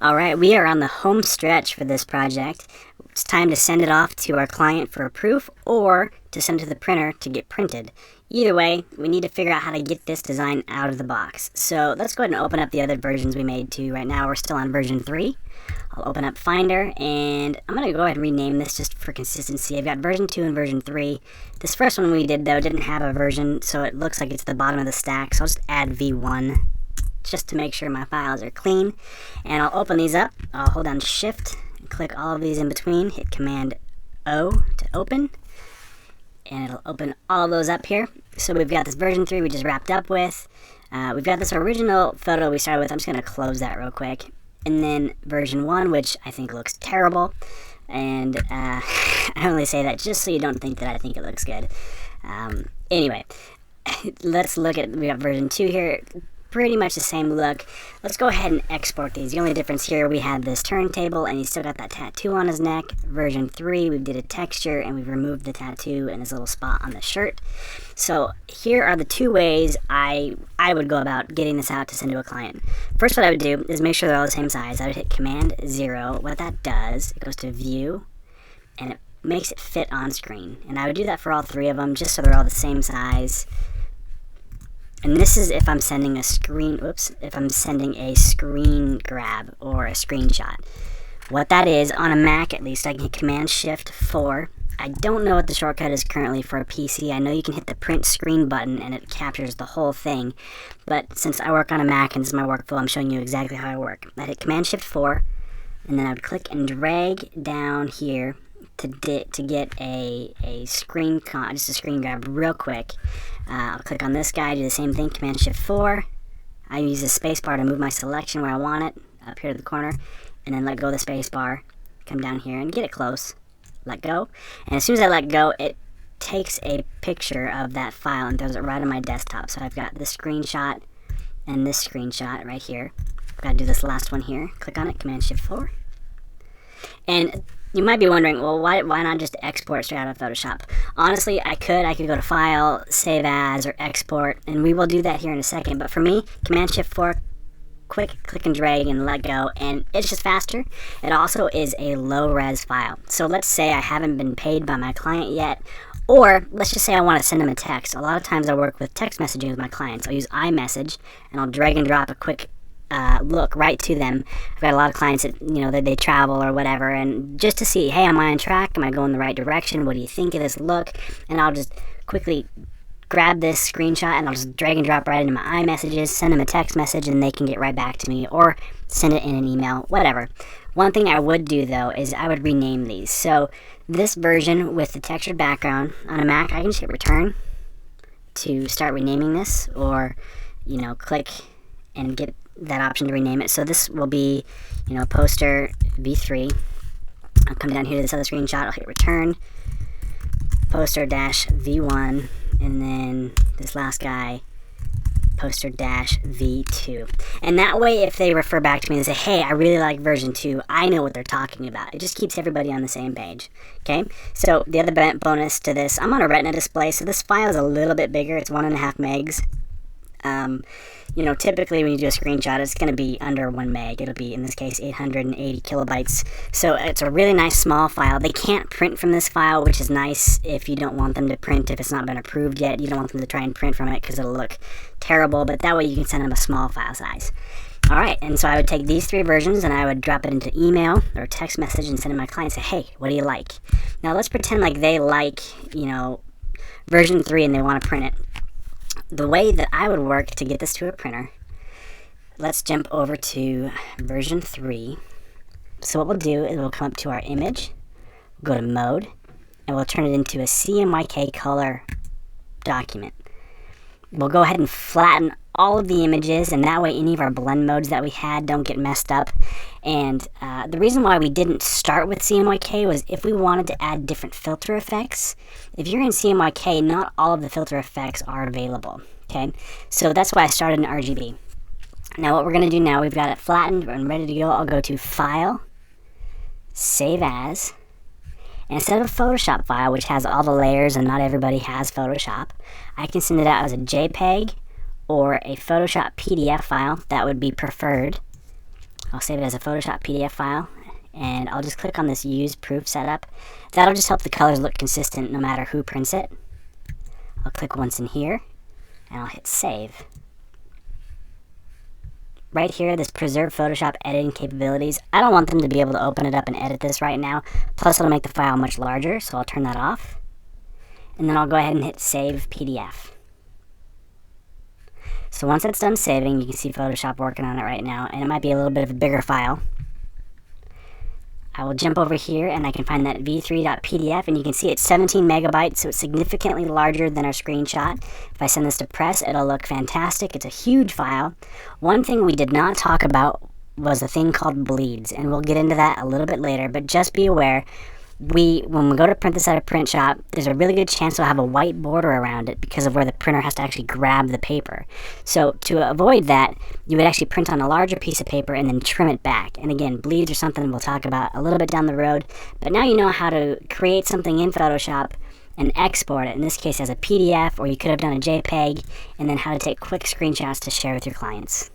Alright, we are on the home stretch for this project. It's time to send it off to our client for a proof or to send it to the printer to get printed. Either way, we need to figure out how to get this design out of the box. So let's go ahead and open up the other versions we made too. Right now we're still on version 3. I'll open up Finder and I'm going to go ahead and rename this just for consistency. I've got version 2 and version 3. This first one we did though didn't have a version, so it looks like it's the bottom of the stack. So I'll just add V1 just to make sure my files are clean. And I'll open these up. I'll hold down Shift and click all of these in between. Hit Command O to open. And it'll open all of those up here. So we've got this version 3 we just wrapped up with. We've got this original photo we started with. I'm just going to close that real quick. And then version 1, which I think looks terrible. And I only say that just so you don't think that I think it looks good. Anyway, let's look at, we got version 2 here. Pretty much the same look. Let's go ahead and export these. The only difference here, we have this turntable and he's still got that tattoo on his neck. Version 3, we did a texture and we've removed the tattoo and his little spot on the shirt. So here are the two ways I would go about getting this out to send to a client. First, what I would do is make sure they're all the same size. I would hit Command 0. What that does, it goes to View and it makes it fit on screen. And I would do that for all three of them just so they're all the same size. And this is if I'm sending a screen, if I'm sending a screen grab or a screenshot. What that is, on a Mac at least, I can hit Command-Shift-4. I don't know what the shortcut is currently for a PC. I know you can hit the print screen button and it captures the whole thing. But since I work on a Mac and this is my workflow, I'm showing you exactly how I work. I hit Command-Shift-4, and then I would click and drag down here to get a screen just a screen grab real quick. I'll click on this guy, do the same thing, Command-Shift-4. I use the space bar to move my selection where I want it, up here to the corner, and then let go of the space bar, come down here and get it close, let go. And as soon as I let go, it takes a picture of that file and throws it right on my desktop. So I've got this screenshot and this screenshot right here. I've got to do this last one here. Click on it, Command-Shift-4. And you might be wondering, well, why not just export straight out of Photoshop? Honestly, I could go to File, Save As, or Export, and we will do that here in a second. But for me, Command-Shift-4, quick click and drag and let go, and it's just faster. It also is a low-res file. So let's say I haven't been paid by my client yet, or let's just say I want to send them a text. A lot of times I work with text messaging with my clients. I'll use iMessage, and I'll drag and drop a quick look right to them. I've got a lot of clients that, that they travel or whatever, and just to see, hey, am I on track? Am I going the right direction? What do you think of this look? And I'll just quickly grab this screenshot and I'll just drag and drop right into my iMessages, send them a text message, and they can get right back to me, or send it in an email, whatever. One thing I would do though is I would rename these. So this version with the textured background on a Mac, I can just hit Return to start renaming this, or click and get that option to rename it. So this will be, poster V3. I'll come down here to this other screenshot. I'll hit Return, poster-V1, and then this last guy, poster-V2. And that way, if they refer back to me and say, hey, I really like version 2, I know what they're talking about. It just keeps everybody on the same page. Okay? So the other bonus to this, I'm on a Retina display, so this file is a little bit bigger. It's 1.5 megs. Typically when you do a screenshot, it's going to be under 1 meg. It'll be, in this case, 880 kilobytes. So it's a really nice small file. They can't print from this file, which is nice if you don't want them to print if it's not been approved yet. You don't want them to try and print from it because it'll look terrible, but that way you can send them a small file size. Alright, and so I would take these three versions and I would drop it into email or text message and send it to my client and say, hey, what do you like? Now let's pretend like they like, version 3 and they want to print it. The way that I would work to get this to a printer, let's jump over to version 3. So what we'll do is we'll come up to our image, go to Mode, and we'll turn it into a CMYK color document. We'll go ahead and flatten all of the images, and that way any of our blend modes that we had don't get messed up. And the reason why we didn't start with CMYK was if we wanted to add different filter effects. If you're in CMYK, not all of the filter effects are available. Okay, so that's why I started in RGB. Now what we're going to do now, we've got it flattened and ready to go. I'll go to File, Save As, and instead of a Photoshop file, which has all the layers and not everybody has Photoshop, I can send it out as a JPEG or a Photoshop PDF file. That would be preferred. I'll save it as a Photoshop PDF file, and I'll just click on this Use Proof Setup. That'll just help the colors look consistent no matter who prints it. I'll click once in here, and I'll hit Save. Right here, this Preserve Photoshop Editing Capabilities, I don't want them to be able to open it up and edit this right now, plus it'll make the file much larger, so I'll turn that off. And then I'll go ahead and hit Save PDF. So once it's done saving, you can see Photoshop working on it right now, and it might be a little bit of a bigger file. I will jump over here and I can find that v3.pdf, and you can see it's 17 megabytes, so it's significantly larger than our screenshot. If I send this to press, it'll look fantastic. It's a huge file. One thing we did not talk about was a thing called bleeds, and we'll get into that a little bit later, but just be aware, when we go to print this at a print shop, there's a really good chance we'll have a white border around it because of where the printer has to actually grab the paper. So to avoid that, you would actually print on a larger piece of paper and then trim it back. And again, bleeds are something we'll talk about a little bit down the road, but now you know how to create something in Photoshop and export it, in this case as a PDF, or you could have done a JPEG, and then how to take quick screenshots to share with your clients.